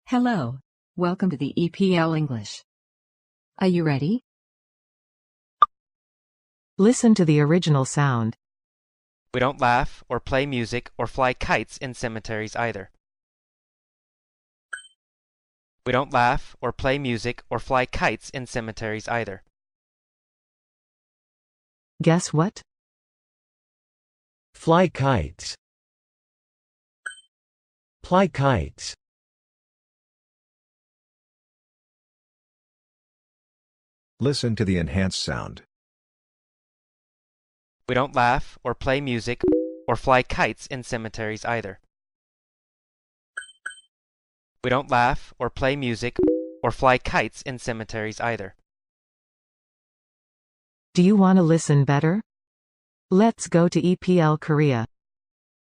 Hello. Welcome to the EPL English. Are you ready? Listen to the original sound. We don't laugh or play music or fly kites in cemeteries either. We don't laugh or play music or fly kites in cemeteries either. Guess what? Fly kites. Fly kites. Listen to the enhanced sound. We don't laugh or play music or fly kites in cemeteries either. We don't laugh or play music or fly kites in cemeteries either. Do you want to listen better? Let's go to EPL Korea.